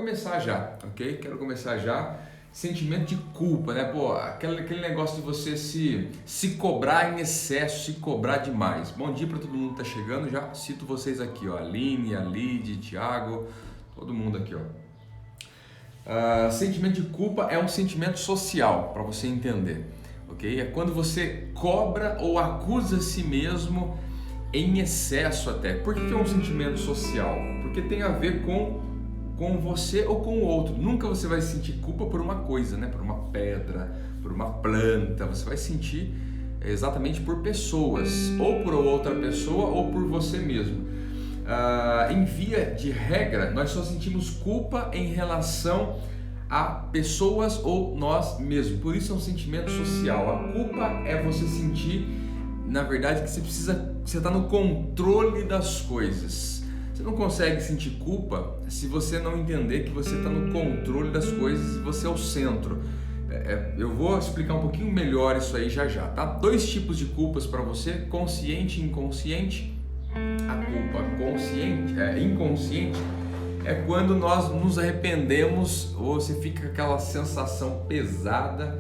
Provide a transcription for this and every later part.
começar já, ok? Quero começar já. Sentimento de culpa, né? Pô, aquele negócio de você se cobrar em excesso, se cobrar demais. Bom dia para todo mundo que tá chegando. Já cito vocês aqui, ó. Aline, a Lid, Thiago, todo mundo aqui, ó. Sentimento de culpa é um sentimento social, para você entender, ok? É quando você cobra ou acusa a si mesmo em excesso até. Por que é um sentimento social? Porque tem a ver com você ou com o outro. Nunca você vai sentir culpa por uma coisa, né? Por uma pedra, por uma planta. Você vai sentir exatamente por pessoas, ou por outra pessoa ou por você mesmo. Em via de regra, nós só sentimos culpa em relação a pessoas ou nós mesmos. Por isso é um sentimento social. A culpa é você sentir, na verdade, que você está no controle das coisas. Você não consegue sentir culpa se você não entender que você está no controle das coisas e você é o centro. Eu vou explicar um pouquinho melhor isso aí já, tá? 2 tipos de culpas para você, consciente e inconsciente. A culpa inconsciente é quando nós nos arrependemos ou você fica com aquela sensação pesada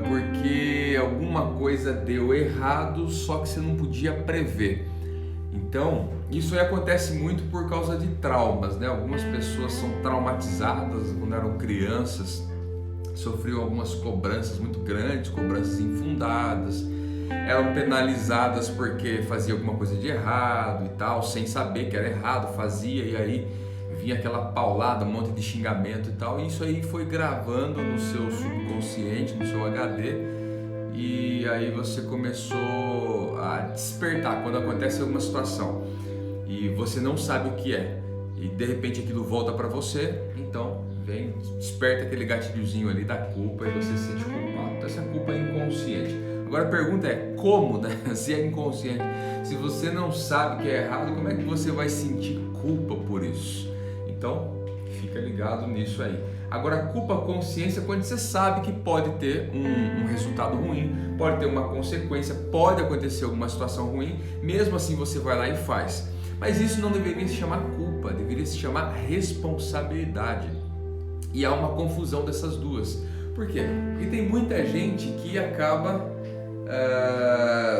porque alguma coisa deu errado, só que você não podia prever. Então, isso aí acontece muito por causa de traumas, né? Algumas pessoas são traumatizadas quando eram crianças, sofriam algumas cobranças muito grandes, cobranças infundadas, eram penalizadas porque fazia alguma coisa de errado e tal, sem saber que era errado, fazia, e aí vinha aquela paulada, um monte de xingamento e tal, e isso aí foi gravando no seu subconsciente, no seu HD, e aí você começou a despertar quando acontece alguma situação e você não sabe o que é, e de repente aquilo volta para você, então desperta aquele gatilhozinho ali da culpa e você se sente culpado. Então essa culpa é inconsciente. Agora a pergunta é como, né? Se é inconsciente, se você não sabe que é errado, como é que você vai sentir culpa por isso? Então fica ligado nisso aí. Agora a culpa consciência é quando você sabe que pode ter um resultado ruim, pode ter uma consequência, pode acontecer alguma situação ruim, mesmo assim você vai lá e faz. Mas isso não deveria se chamar culpa, deveria se chamar responsabilidade. E há uma confusão dessas duas. Por quê? Porque tem muita gente que acaba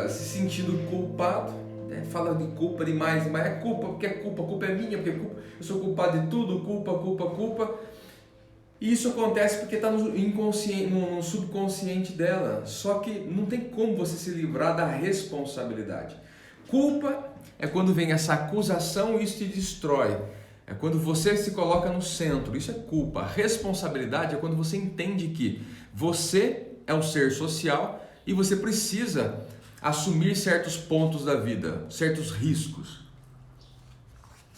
se sentindo culpado, né? Fala de culpa demais, mas é culpa porque é culpa, a culpa é minha, porque eu sou culpado de tudo, culpa. E isso acontece porque está no subconsciente dela. Só que não tem como você se livrar da responsabilidade. Culpa é quando vem essa acusação e isso te destrói. É quando você se coloca no centro, isso é culpa. Responsabilidade é quando você entende que você é um ser social e você precisa assumir certos pontos da vida, certos riscos.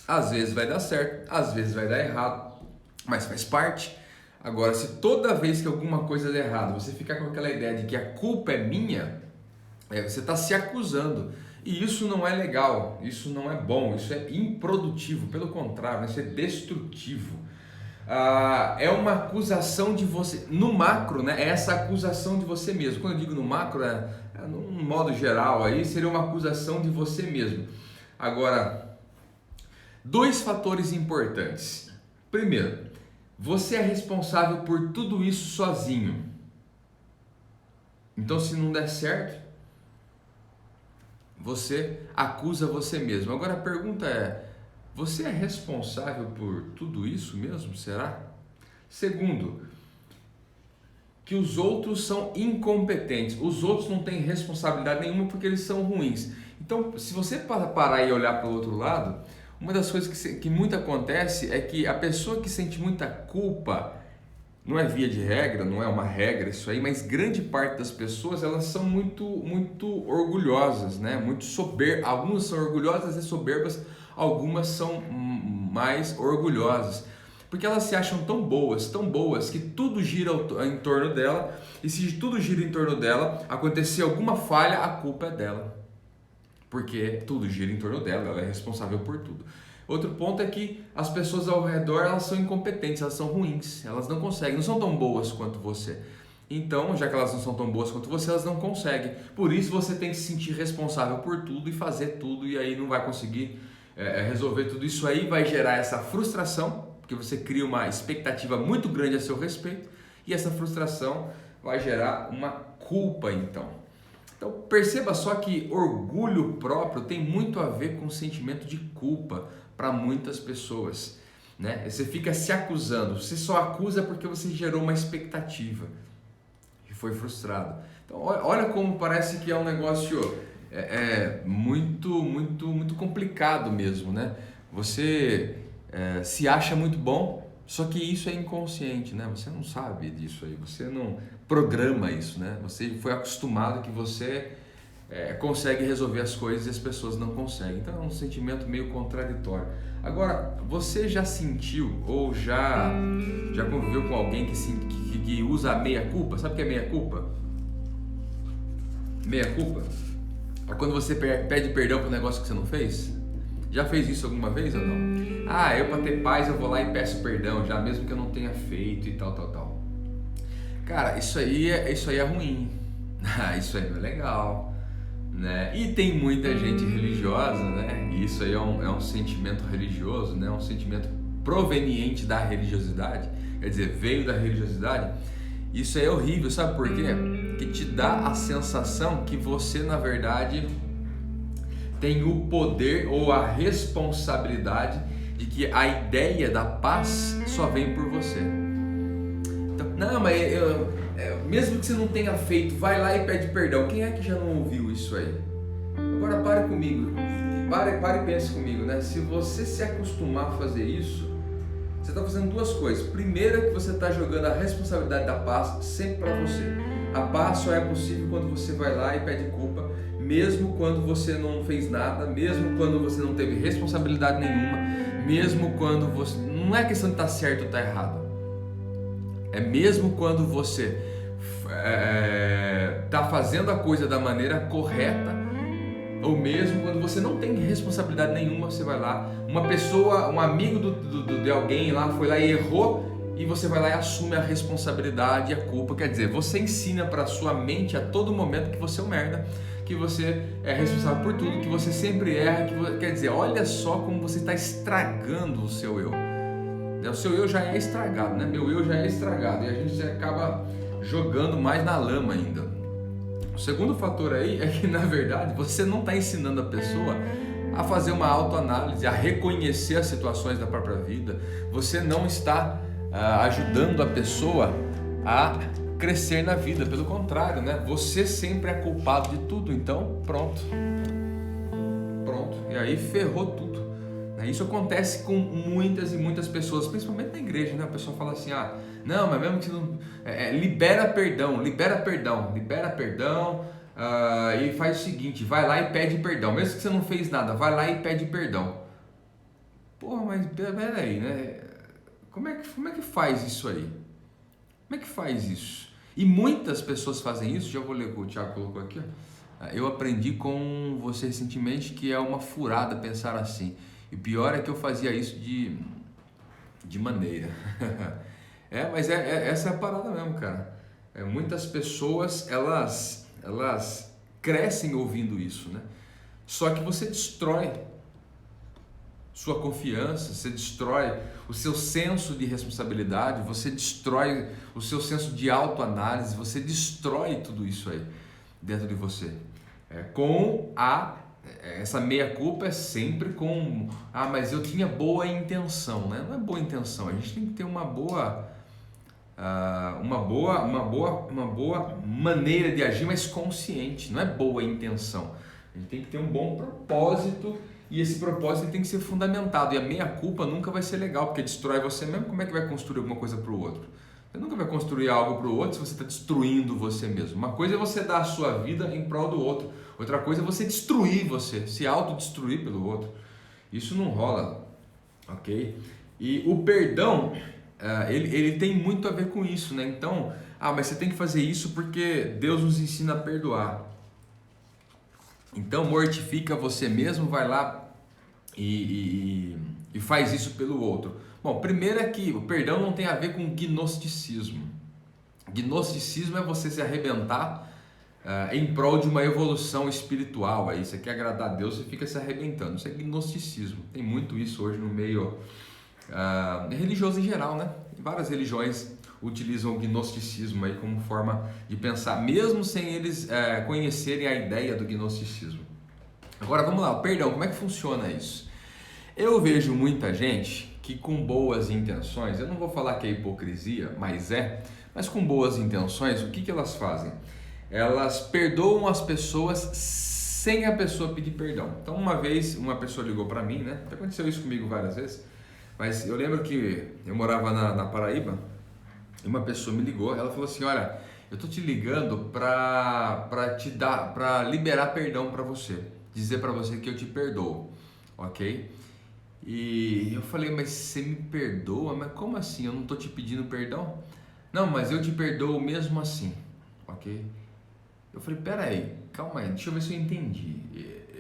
Às vezes vai dar certo, às vezes vai dar errado, mas faz parte. Agora, se toda vez que alguma coisa der errado, você ficar com aquela ideia de que a culpa é minha, você está se acusando. E isso não é legal, isso não é bom, isso é improdutivo, pelo contrário, isso é destrutivo. É uma acusação de você, no macro, né? É essa acusação de você mesmo. Quando eu digo no macro, num modo geral, aí seria uma acusação de você mesmo. Agora, 2 fatores importantes. Primeiro, você é responsável por tudo isso sozinho. Então, se não der certo, você acusa você mesmo. Agora a pergunta é, você é responsável por tudo isso mesmo? Será? Segundo, que os outros são incompetentes. Os outros não têm responsabilidade nenhuma porque eles são ruins. Então, se você parar e olhar para o outro lado, uma das coisas que muito acontece é que a pessoa que sente muita culpa, não é via de regra, não é uma regra isso aí, mas grande parte das pessoas, elas são muito orgulhosas, né? Muito soberbas. Algumas são orgulhosas e soberbas, algumas são mais orgulhosas, porque elas se acham tão boas que tudo gira em torno dela, e se tudo gira em torno dela, acontecer alguma falha, a culpa é dela, porque tudo gira em torno dela, ela é responsável por tudo. Outro ponto é que as pessoas ao redor, elas são incompetentes, elas são ruins, elas não conseguem, não são tão boas quanto você. Então, já que elas não são tão boas quanto você, elas não conseguem. Por isso você tem que se sentir responsável por tudo e fazer tudo, e aí não vai conseguir resolver tudo. Isso aí vai gerar essa frustração, porque você cria uma expectativa muito grande a seu respeito e essa frustração vai gerar uma culpa então. Então perceba só que orgulho próprio tem muito a ver com o sentimento de culpa para muitas pessoas, né? Você fica se acusando, você só acusa porque você gerou uma expectativa e foi frustrado. Então olha como parece que é um negócio muito complicado mesmo, né? Você se acha muito bom, só que isso é inconsciente, né? Você não sabe disso aí, você não programa isso, né? Você foi acostumado que você consegue resolver as coisas e as pessoas não conseguem. Então é um sentimento meio contraditório. Agora, você já sentiu ou já conviveu com alguém que usa a meia-culpa? Sabe o que é meia-culpa? Meia-culpa é quando você pede perdão por um negócio que você não fez. Já fez isso alguma vez ou não? Ah, eu para ter paz eu vou lá e peço perdão, já mesmo que eu não tenha feito e tal. Cara, isso aí é ruim. Isso aí não é legal, né? E tem muita gente religiosa, né? E isso aí é um sentimento religioso, né? Um sentimento proveniente da religiosidade, quer dizer, veio da religiosidade. Isso aí é horrível, sabe por quê? Que te dá a sensação que você, na verdade, tem o poder ou a responsabilidade de que a ideia da paz só vem por você. Então, não, mas mesmo que você não tenha feito, vai lá e pede perdão. Quem é que já não ouviu isso aí? Agora pare comigo, pare e pense comigo, né? Se você se acostumar a fazer isso, você está fazendo duas coisas. Primeiro é que você está jogando a responsabilidade da paz sempre para você. A paz só é possível quando você vai lá e pede culpa, mesmo quando você não fez nada, mesmo quando você não teve responsabilidade nenhuma, mesmo quando você... Não é questão de estar certo ou estar errado. É mesmo quando você está fazendo a coisa da maneira correta, ou mesmo quando você não tem responsabilidade nenhuma, você vai lá, uma pessoa, um amigo de alguém lá foi lá e errou, e você vai lá e assume a responsabilidade e a culpa. Quer dizer, você ensina para sua mente a todo momento que você é um merda, que você é responsável por tudo, que você sempre erra, quer dizer, olha só como você está estragando o seu eu. O seu eu já é estragado, né? Meu eu já é estragado, e a gente acaba jogando mais na lama ainda. O segundo fator aí é que, na verdade, você não está ensinando a pessoa a fazer uma autoanálise, a reconhecer as situações da própria vida. Você não está ajudando a pessoa a crescer na vida, pelo contrário, né? Você sempre é culpado de tudo, então pronto, e aí ferrou tudo. Isso acontece com muitas e muitas pessoas, principalmente na igreja, né? A pessoa fala assim, não, mas mesmo que você não... libera perdão, e faz o seguinte, vai lá e pede perdão, mesmo que você não fez nada, vai lá e pede perdão. Porra, mas peraí, né? Como é que faz isso aí? Como é que faz isso? E muitas pessoas fazem isso, já vou ler o que o Thiago colocou aqui, ó. Eu aprendi com você recentemente que é uma furada pensar assim. E pior é que eu fazia isso de maneira. Mas essa é a parada mesmo, cara. Muitas pessoas, elas crescem ouvindo isso, né? Só que você destrói sua confiança, você destrói o seu senso de responsabilidade, você destrói o seu senso de autoanálise, você destrói tudo isso aí dentro de você. Essa meia-culpa é sempre com mas eu tinha boa intenção, né? Não é boa intenção, a gente tem que ter uma boa maneira de agir, mas consciente, não é boa intenção. A gente tem que ter um bom propósito e esse propósito tem que ser fundamentado, e a meia-culpa nunca vai ser legal, porque destrói você mesmo. Como é que vai construir alguma coisa para o outro? Você nunca vai construir algo para o outro se você está destruindo você mesmo. Uma coisa é você dar a sua vida em prol do outro, outra coisa é você destruir você, se autodestruir pelo outro. Isso não rola, ok? E o perdão, ele tem muito a ver com isso, né? Então, mas você tem que fazer isso porque Deus nos ensina a perdoar. Então mortifica você mesmo, vai lá e faz isso pelo outro. Bom, primeiro é que o perdão não tem a ver com gnosticismo. Gnosticismo é você se arrebentar em prol de uma evolução espiritual. Você quer agradar a Deus, você fica se arrebentando. Isso é gnosticismo. Tem muito isso hoje no meio religioso em geral, né? Várias religiões utilizam o gnosticismo aí como forma de pensar, mesmo sem eles conhecerem a ideia do gnosticismo. Agora vamos lá, o perdão, como é que funciona isso? Eu vejo muita gente que com boas intenções, eu não vou falar que é hipocrisia, mas com boas intenções, o que elas fazem? Elas perdoam as pessoas sem a pessoa pedir perdão. Então uma vez uma pessoa ligou para mim, né? Aconteceu isso comigo várias vezes, mas eu lembro que eu morava na Paraíba e uma pessoa me ligou, ela falou assim, olha, eu tô te ligando para liberar perdão para você, dizer para você que eu te perdoo, ok? E eu falei, mas você me perdoa? Mas como assim? Eu não tô te pedindo perdão? Não, mas eu te perdoo mesmo assim, ok? Eu falei, peraí, calma aí, deixa eu ver se eu entendi.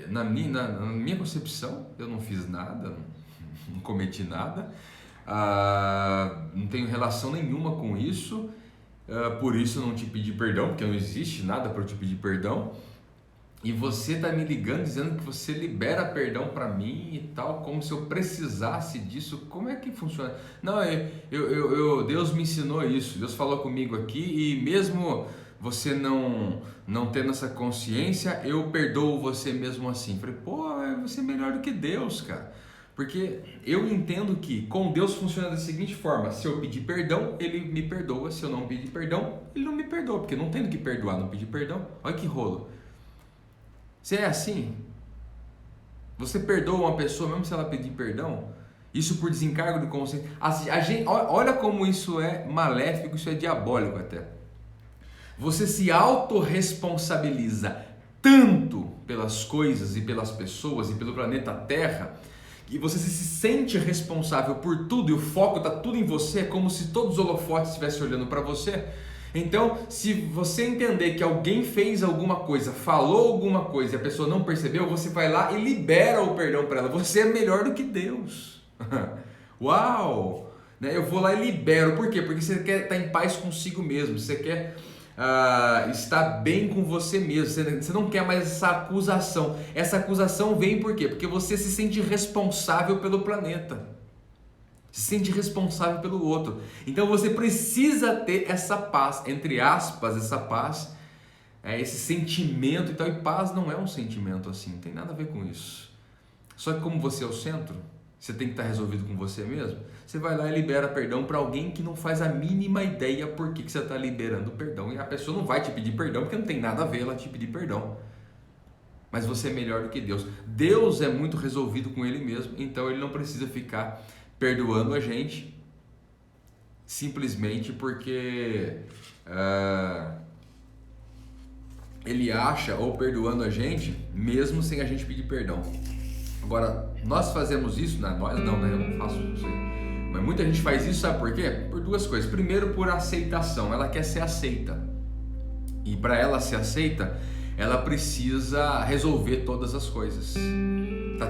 Na minha concepção, eu não fiz nada, não cometi nada, não tenho relação nenhuma com isso, por isso eu não te pedi perdão, porque não existe nada para eu te pedir perdão. E você tá me ligando dizendo que você libera perdão para mim e tal, como se eu precisasse disso. Como é que funciona? Não, Deus me ensinou isso, Deus falou comigo aqui e mesmo você não tendo essa consciência, eu perdoo você mesmo assim. Falei, pô, você é melhor do que Deus, cara. Porque eu entendo que com Deus funciona da seguinte forma, se eu pedir perdão, Ele me perdoa, se eu não pedir perdão, Ele não me perdoa, porque não tem do que perdoar, não pedir perdão. Olha que rolo. Se é assim, você perdoa uma pessoa mesmo se ela pedir perdão? Isso por desencargo de consciência. Olha como isso é maléfico, isso é diabólico até. Você se autorresponsabiliza tanto pelas coisas e pelas pessoas e pelo planeta Terra, que você se sente responsável por tudo e o foco está tudo em você, é como se todos os holofotes estivessem olhando para você. Então, se você entender que alguém fez alguma coisa, falou alguma coisa e a pessoa não percebeu, você vai lá e libera o perdão para ela. Você é melhor do que Deus. Uau! Eu vou lá e libero. Por quê? Porque você quer estar em paz consigo mesmo. Você quer estar bem com você mesmo. Você não quer mais essa acusação. Essa acusação vem por quê? Porque você se sente responsável pelo planeta. Se sente responsável pelo outro. Então você precisa ter essa paz, entre aspas, essa paz, esse sentimento e tal. E paz não é um sentimento assim, não tem nada a ver com isso. Só que como você é o centro, você tem que estar resolvido com você mesmo. Você vai lá e libera perdão para alguém que não faz a mínima ideia por que você está liberando perdão. E a pessoa não vai te pedir perdão porque não tem nada a ver ela te pedir perdão. Mas você é melhor do que Deus. Deus é muito resolvido com Ele mesmo, então Ele não precisa ficar perdoando a gente simplesmente porque Ele acha, ou perdoando a gente mesmo sem a gente pedir perdão. Agora, nós fazemos isso, nós não, né? Eu não faço isso aí. Mas muita gente faz isso, sabe por quê? Por duas coisas. Primeiro, por aceitação. Ela quer ser aceita. E para ela ser aceita, ela precisa resolver todas as coisas.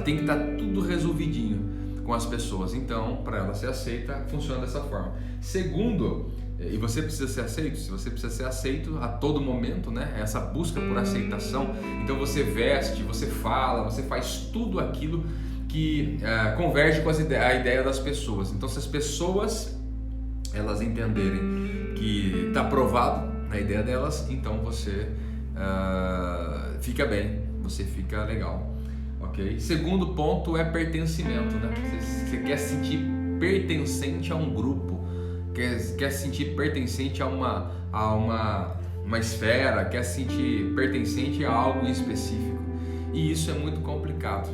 Tem que estar tudo resolvidinho com as pessoas. Então, para ela ser aceita, funciona dessa forma. Segundo, e você precisa ser aceito, se você precisa ser aceito a todo momento, né? Essa busca por aceitação. Então você veste, você fala, você faz tudo aquilo que converge com a ideia das pessoas. Então, se as pessoas elas entenderem que está aprovado na ideia delas, então você fica bem, você fica legal. Okay? Segundo ponto é pertencimento, né? Você quer se sentir pertencente a um grupo, quer se sentir pertencente a uma esfera, quer se sentir pertencente a algo específico. E isso é muito complicado,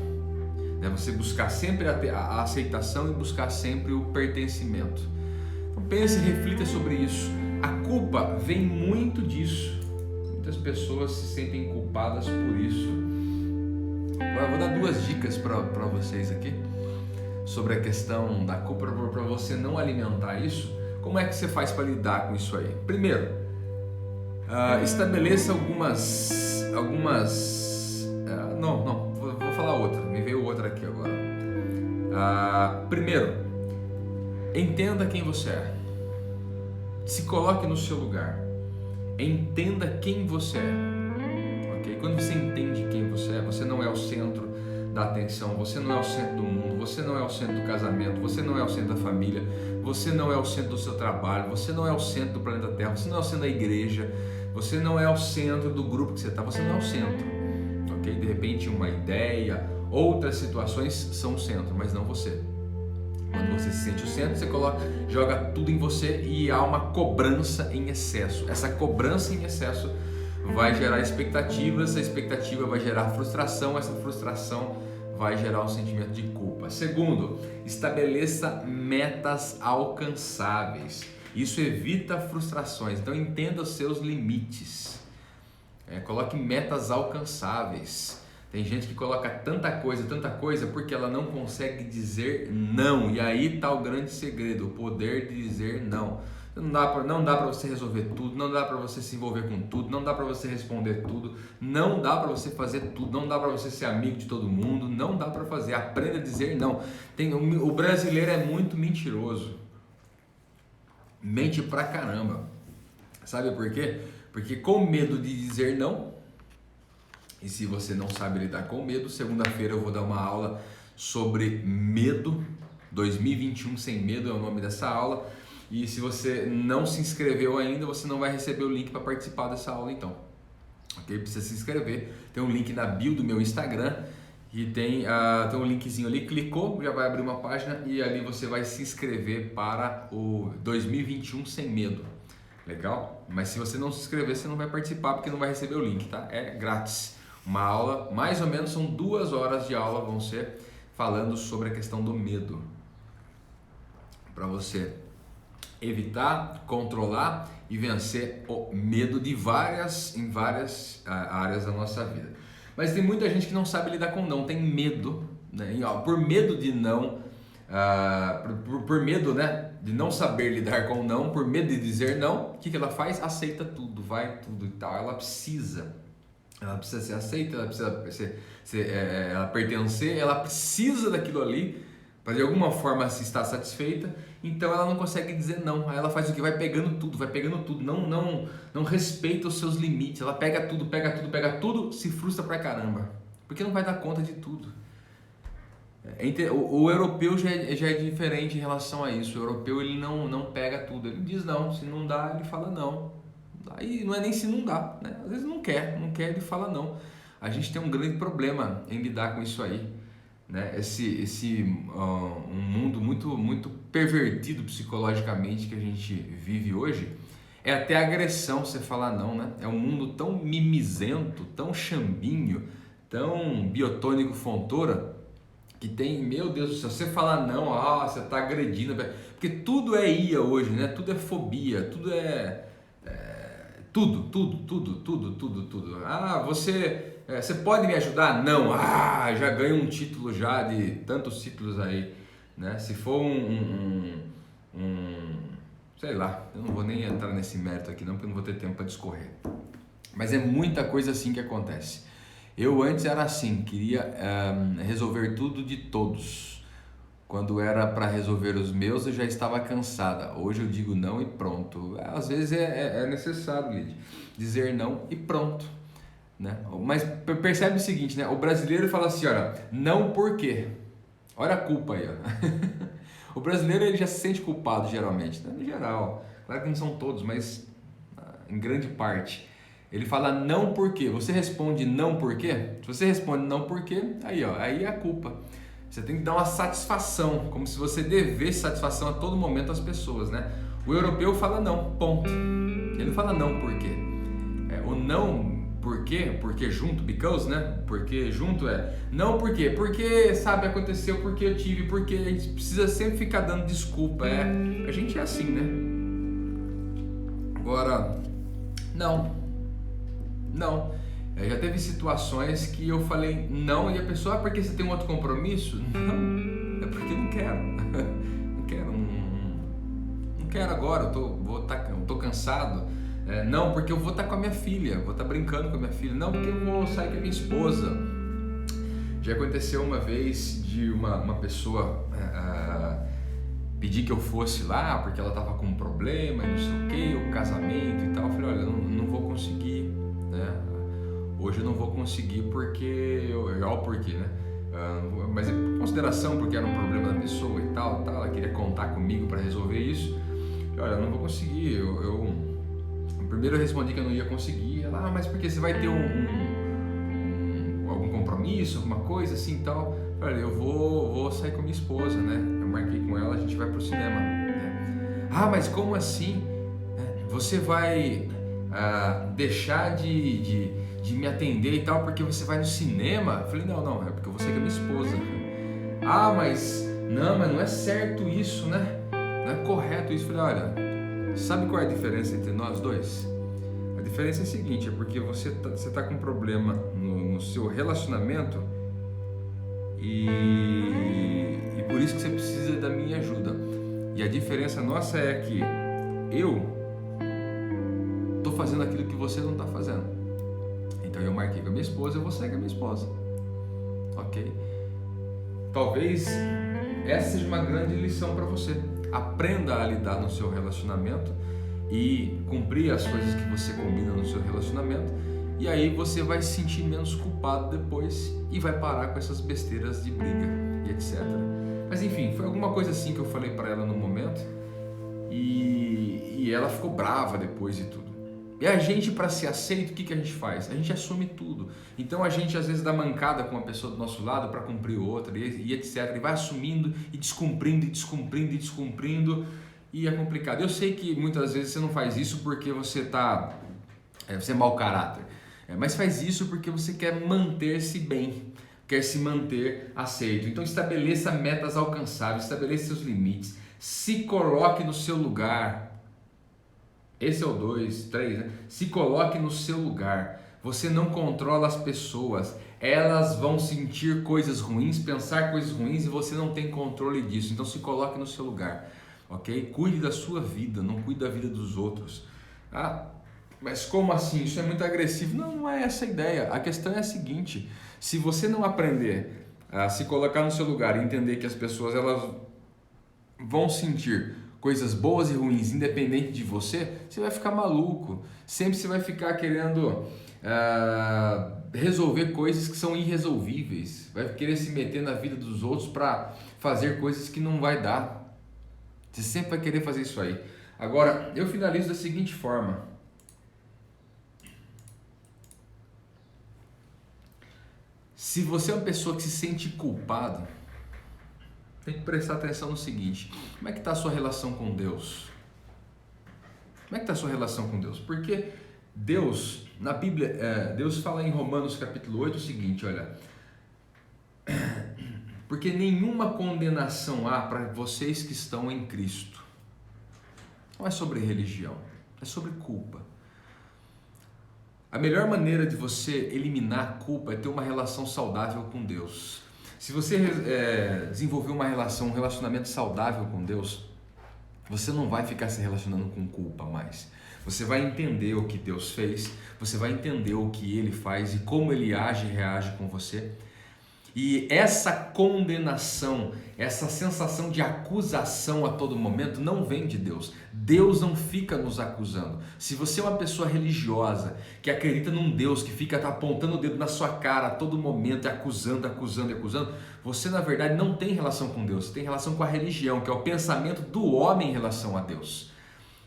né? Você buscar sempre a aceitação e buscar sempre o pertencimento. Então pense, reflita sobre isso. A culpa vem muito disso. Muitas pessoas se sentem culpadas por isso. Agora eu vou dar duas dicas para vocês aqui sobre a questão da culpa, para você não alimentar isso. Como é que você faz para lidar com isso aí? Primeiro, estabeleça algumas vou falar outra, me veio outra aqui agora. Primeiro, entenda quem você é, se coloque no seu lugar, entenda quem você é. Quando você entende quem você é, você não é o centro da atenção, você não é o centro do mundo, você não é o centro do casamento, você não é o centro da família, você não é o centro do seu trabalho, você não é o centro do planeta Terra, você não é o centro da igreja, você não é o centro do grupo que você está, você não é o centro, ok? De repente uma ideia, outras situações são o centro, mas não você. Quando você se sente o centro, você joga tudo em você e há uma cobrança em excesso. Essa cobrança em excesso vai gerar expectativas, essa expectativa vai gerar frustração, essa frustração vai gerar um sentimento de culpa. Segundo, estabeleça metas alcançáveis. Isso evita frustrações, então entenda os seus limites. Coloque metas alcançáveis. Tem gente que coloca tanta coisa porque ela não consegue dizer não. E aí está o grande segredo, o poder de dizer não. Não dá para você resolver tudo, não dá para você se envolver com tudo, não dá para você responder tudo, não dá para você fazer tudo, não dá para você ser amigo de todo mundo, não dá para fazer. Aprenda a dizer não. O brasileiro é muito mentiroso. Mente pra caramba. Sabe por quê? Porque com medo de dizer não, e se você não sabe lidar com medo, segunda-feira eu vou dar uma aula sobre medo, 2021 sem medo é o nome dessa aula. E se você não se inscreveu ainda, você não vai receber o link para participar dessa aula então. Ok? Precisa se inscrever. Tem um link na bio do meu Instagram e tem um linkzinho ali, clicou, já vai abrir uma página e ali você vai se inscrever para o 2021 sem medo. Legal? Mas se você não se inscrever, você não vai participar porque não vai receber o link, tá? É grátis. Uma aula, mais ou menos são 2 horas de aula, vão ser falando sobre a questão do medo. Para você evitar, controlar e vencer o medo em várias áreas da nossa vida. Mas tem muita gente que não sabe lidar com não, tem medo, né? Por medo de não, por medo, né, de não saber lidar com não, por medo de dizer não, o que ela faz? Aceita tudo, vai tudo e tal. Ela precisa ser aceita, ela precisa ela pertencer, ela precisa daquilo ali para de alguma forma se estar satisfeita. Então ela não consegue dizer não. Aí ela faz o que? Vai pegando tudo, não respeita os seus limites. Ela pega tudo, se frustra pra caramba, porque não vai dar conta de tudo. O europeu já é diferente em relação a isso. O europeu ele não pega tudo, ele diz não. Se não dá, ele fala não. Aí não é nem se não dá, né? Às vezes não quer, ele fala não. A gente tem um grande problema em lidar com isso aí, né? Um mundo muito pervertido psicologicamente que a gente vive hoje, é até agressão você falar não, né? É um mundo tão mimizento, tão chambinho, tão biotônico fontoura, que tem, meu Deus do céu, você falar não, você tá agredindo, porque tudo é IA hoje, né? Tudo é fobia, tudo é tudo. Você pode me ajudar? Não. Já ganho um título já de tantos títulos aí, né? Se for sei lá, eu não vou nem entrar nesse mérito aqui não, porque eu não vou ter tempo para discorrer. Mas é muita coisa assim que acontece. Eu antes era assim, queria resolver tudo de todos. Quando era para resolver os meus, eu já estava cansada. Hoje eu digo não e pronto. Às vezes é necessário, Lídia, dizer não e pronto, né? Mas percebe o seguinte, né? O brasileiro fala assim, olha, não por quê? Olha a culpa aí, ó. O brasileiro ele já se sente culpado geralmente, né? Em geral. Claro que não são todos, mas em grande parte. Ele fala não por quê? Você responde não por quê? Se você responde não por quê, aí é a culpa. Você tem que dar uma satisfação, como se você devesse satisfação a todo momento às pessoas, né? O europeu fala não, ponto. Ele não fala não por quê. O não por quê, porque junto, because, né? Porque junto não por quê, porque sabe, aconteceu, porque eu tive, porque a gente precisa sempre ficar dando desculpa. A gente é assim, né? Agora, não. Já teve situações que eu falei não e a pessoa, porque você tem um outro compromisso? Não, é porque eu não quero. Não quero agora, eu tô cansado. Não, porque eu vou estar com a minha filha, vou estar brincando com a minha filha. Não, porque eu vou sair com a minha esposa. Já aconteceu uma vez de uma pessoa pedir que eu fosse lá porque ela estava com um problema e não sei o que, o casamento e tal. Eu falei, olha, eu não vou conseguir, né? Hoje eu não vou conseguir porque... Olha o porquê, né? mas em consideração, porque era um problema da pessoa e tal, ela queria contar comigo para resolver isso. Olha, eu não vou conseguir. Primeiro eu respondi que eu não ia conseguir. Ela, mas por que? Você vai ter algum compromisso, alguma coisa assim e tal? Eu falei, eu vou sair com minha esposa, né? Eu marquei com ela, a gente vai pro cinema, né? Mas como assim? Você vai deixar de me atender e tal porque você vai no cinema? Eu falei, não, é porque eu vou sair com a minha esposa. Mas não é certo isso, né? Não é correto isso. Eu falei, olha, sabe qual é a diferença entre nós dois? A diferença é a seguinte, é porque você tá com um problema no seu relacionamento e por isso que você precisa da minha ajuda. E a diferença nossa é que eu tô fazendo aquilo que você não tá fazendo. Então eu marquei com a minha esposa, eu vou sair com a minha esposa. Ok? Talvez essa seja uma grande lição para você. Aprenda a lidar no seu relacionamento e cumprir as coisas que você combina no seu relacionamento, e aí você vai se sentir menos culpado depois e vai parar com essas besteiras de briga e etc. Mas enfim, foi alguma coisa assim que eu falei para ela no momento e ela ficou brava depois de tudo. E a gente, para ser aceito, o que a gente faz? A gente assume tudo. Então a gente às vezes dá mancada com uma pessoa do nosso lado para cumprir outra e etc. E vai assumindo e descumprindo e é complicado. Eu sei que muitas vezes você não faz isso porque você é mau caráter, mas faz isso porque você quer manter-se bem, quer se manter aceito. Então estabeleça metas alcançáveis, estabeleça seus limites, se coloque no seu lugar. Esse é o 2, 3, né? Se coloque no seu lugar. Você não controla as pessoas. Elas vão sentir coisas ruins, pensar coisas ruins e você não tem controle disso. Então se coloque no seu lugar, ok? Cuide da sua vida, não cuide da vida dos outros. Mas como assim? Isso é muito agressivo. Não é essa a ideia. A questão é a seguinte: se você não aprender a se colocar no seu lugar e entender que as pessoas elas vão sentir coisas boas e ruins independente de você, você vai ficar maluco. Sempre você vai ficar querendo resolver coisas que são irresolvíveis. Vai querer se meter na vida dos outros para fazer coisas que não vai dar. Você sempre vai querer fazer isso aí. Agora, eu finalizo da seguinte forma. Se você é uma pessoa que se sente culpado, tem que prestar atenção no seguinte: como é que está a sua relação com Deus? Como é que está a sua relação com Deus? Porque Deus, na Bíblia, Deus fala em Romanos capítulo 8 o seguinte, olha: porque nenhuma condenação há para vocês que estão em Cristo. Não é sobre religião, é sobre culpa. A melhor maneira de você eliminar a culpa é ter uma relação saudável com Deus. Se você desenvolver um relacionamento saudável com Deus, você não vai ficar se relacionando com culpa mais. Você vai entender o que Deus fez, você vai entender o que Ele faz e como Ele age e reage com você. E essa condenação, essa sensação de acusação a todo momento não vem de Deus. Deus não fica nos acusando. Se você é uma pessoa religiosa, que acredita num Deus que fica apontando o dedo na sua cara a todo momento e acusando, você na verdade não tem relação com Deus, você tem relação com a religião, que é o pensamento do homem em relação a Deus.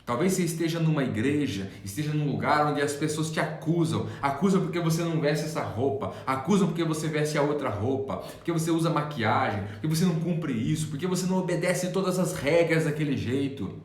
Talvez você esteja numa igreja, esteja num lugar onde as pessoas te acusam porque você não veste essa roupa, acusam porque você veste a outra roupa, porque você usa maquiagem, porque você não cumpre isso, porque você não obedece todas as regras daquele jeito,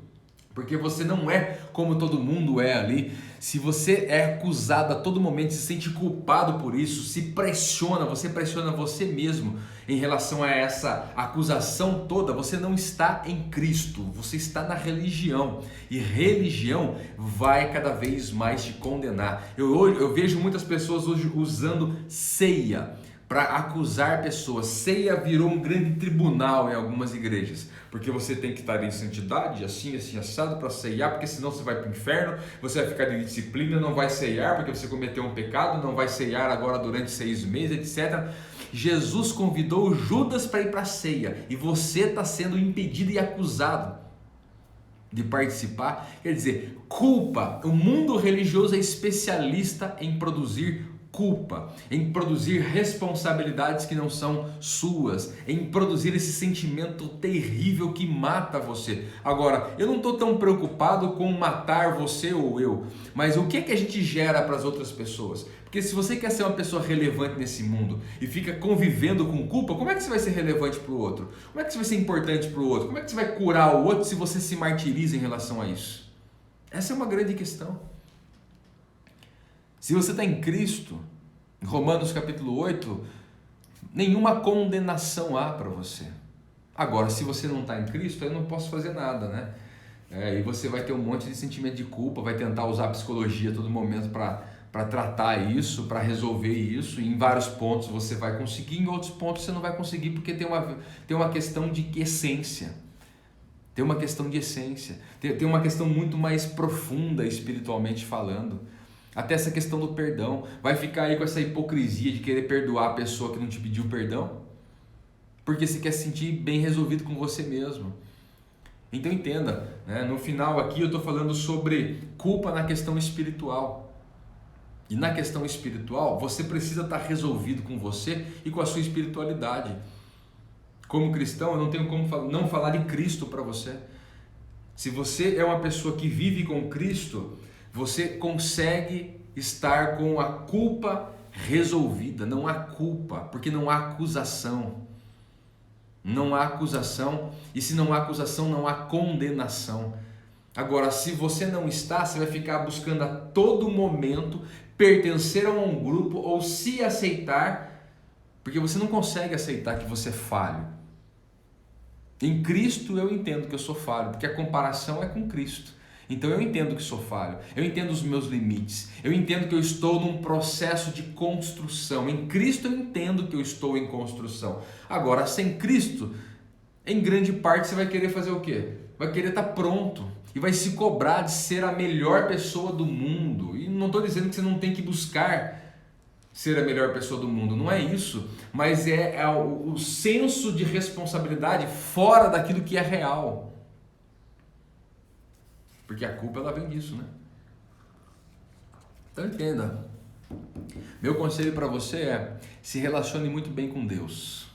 porque você não é como todo mundo é ali. Se você é acusado a todo momento, se sente culpado por isso, você pressiona você mesmo em relação a essa acusação toda, você não está em Cristo, você está na religião. E religião vai cada vez mais te condenar. Eu vejo muitas pessoas hoje usando ceia para acusar pessoas. Ceia virou um grande tribunal em algumas igrejas, porque você tem que estar em santidade, assim, assado para ceiar, porque senão você vai para o inferno, você vai ficar de disciplina, não vai ceiar porque você cometeu um pecado, não vai ceiar agora durante 6 meses, etc. Jesus convidou Judas para ir para a ceia e você está sendo impedido e acusado de participar. Quer dizer, culpa. O mundo religioso é especialista em produzir culpa, em produzir responsabilidades que não são suas, em produzir esse sentimento terrível que mata você. Agora, eu não estou tão preocupado com matar você ou eu, mas o que é que a gente gera para as outras pessoas? Porque se você quer ser uma pessoa relevante nesse mundo e fica convivendo com culpa, como é que você vai ser relevante para o outro? Como é que você vai ser importante para o outro? Como é que você vai curar o outro se você se martiriza em relação a isso? Essa é uma grande questão. Se você está em Cristo, em Romanos capítulo 8, nenhuma condenação há para você. Agora, se você não está em Cristo, eu não posso fazer nada, né? E você vai ter um monte de sentimento de culpa, vai tentar usar a psicologia a todo momento para tratar isso, para resolver isso. E em vários pontos você vai conseguir, em outros pontos você não vai conseguir, porque tem uma questão de essência. Tem uma questão de essência. Tem uma questão muito mais profunda espiritualmente falando. Até essa questão do perdão. Vai ficar aí com essa hipocrisia de querer perdoar a pessoa que não te pediu perdão? Porque você quer se sentir bem resolvido com você mesmo. Então entenda, né? No final aqui eu estou falando sobre culpa na questão espiritual. E na questão espiritual, você precisa estar resolvido com você e com a sua espiritualidade. Como cristão, eu não tenho como não falar de Cristo para você. Se você é uma pessoa que vive com Cristo, você consegue estar com a culpa resolvida. Não há culpa, porque não há acusação. Não há acusação, e se não há acusação, não há condenação. Agora, se você não está, você vai ficar buscando a todo momento pertencer a um grupo ou se aceitar, porque você não consegue aceitar que você é falho. Em Cristo eu entendo que eu sou falho, porque a comparação é com Cristo. Então eu entendo que sou falho, eu entendo os meus limites, eu entendo que eu estou num processo de construção. Em Cristo eu entendo que eu estou em construção. Agora, sem Cristo, em grande parte você vai querer fazer o quê? Vai querer estar pronto e vai se cobrar de ser a melhor pessoa do mundo. E não estou dizendo que você não tem que buscar ser a melhor pessoa do mundo, não é isso, mas é o senso de responsabilidade fora daquilo que é real. Porque a culpa ela vem disso, né? Então entenda. Meu conselho para você é: se relacione muito bem com Deus.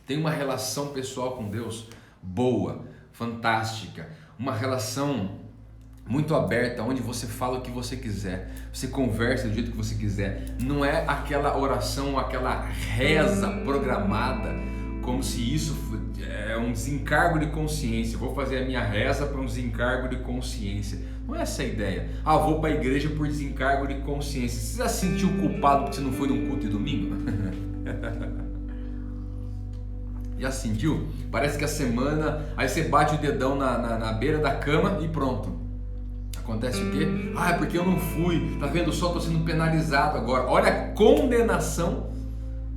Tenha uma relação pessoal com Deus boa, fantástica. Uma relação muito aberta, onde você fala o que você quiser. Você conversa do jeito que você quiser. Não é aquela oração, aquela reza programada, como se isso é um desencargo de consciência. Vou fazer a minha reza para um desencargo de consciência. Não é essa a ideia. Vou para a igreja por desencargo de consciência. Você já se sentiu culpado porque você não foi num culto de domingo? Já se sentiu? Parece que a semana, aí você bate o dedão na beira da cama e pronto. Acontece o quê? É porque eu não fui. Tá vendo só? Estou sendo penalizado agora. Olha a condenação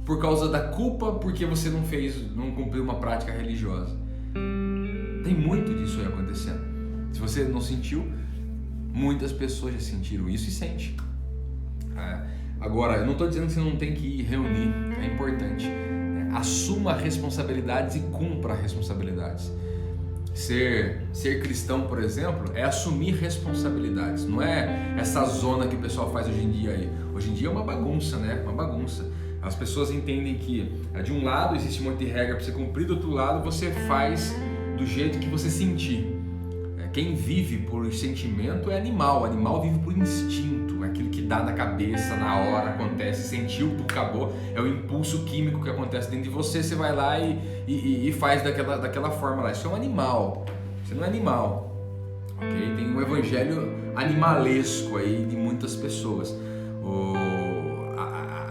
por causa da culpa, porque você não cumpriu uma prática religiosa. Tem muito disso aí acontecendo. Se você não sentiu, muitas pessoas já sentiram isso e sentem. Agora, eu não estou dizendo que você não tem que ir reunir, é importante. Assuma responsabilidades e cumpra responsabilidades. Ser cristão, por exemplo, é assumir responsabilidades. Não é essa zona que o pessoal faz hoje em dia aí. Hoje em dia é uma bagunça, né? Uma bagunça. As pessoas entendem que de um lado existe um monte de regra para você cumprir, do outro lado você faz do jeito que você sentir. Quem vive por sentimento é animal. O animal vive por instinto, aquilo que dá na cabeça, na hora, acontece, sentiu, acabou. É o impulso químico que acontece dentro de você. Você vai lá e faz daquela forma lá. Isso é um animal. Você não é animal. Okay? Tem um evangelho animalesco aí de muitas pessoas.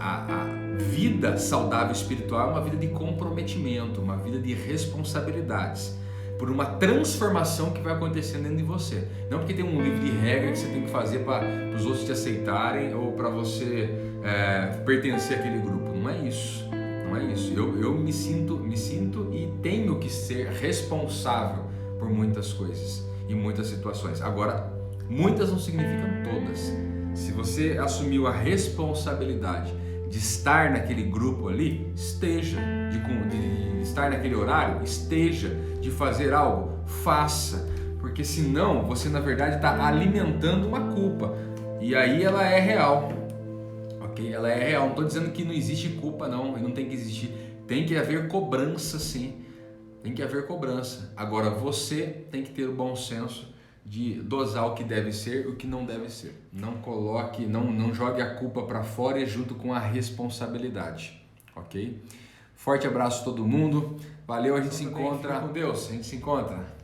A vida saudável espiritual é uma vida de comprometimento, uma vida de responsabilidades, por uma transformação que vai acontecendo dentro de você. Não porque tem um livro de regra que você tem que fazer para os outros te aceitarem ou para você pertencer àquele grupo. Não é isso. Não é isso. Eu me sinto e tenho que ser responsável por muitas coisas e muitas situações. Agora, muitas não significam todas. Se você assumiu a responsabilidade de estar naquele grupo ali, esteja, de estar naquele horário, esteja, de fazer algo, faça, porque senão você na verdade está alimentando uma culpa e aí ela é real, ok? ok? Ela é real, não estou dizendo que não existe culpa não, e não tem que existir, tem que haver cobrança sim, tem que haver cobrança. Agora você tem que ter o bom senso de dosar o que deve ser e o que não deve ser. Não coloque, não jogue a culpa para fora e junto com a responsabilidade, ok? Forte abraço a todo mundo, valeu, a gente se encontra, com Deus, a gente se encontra.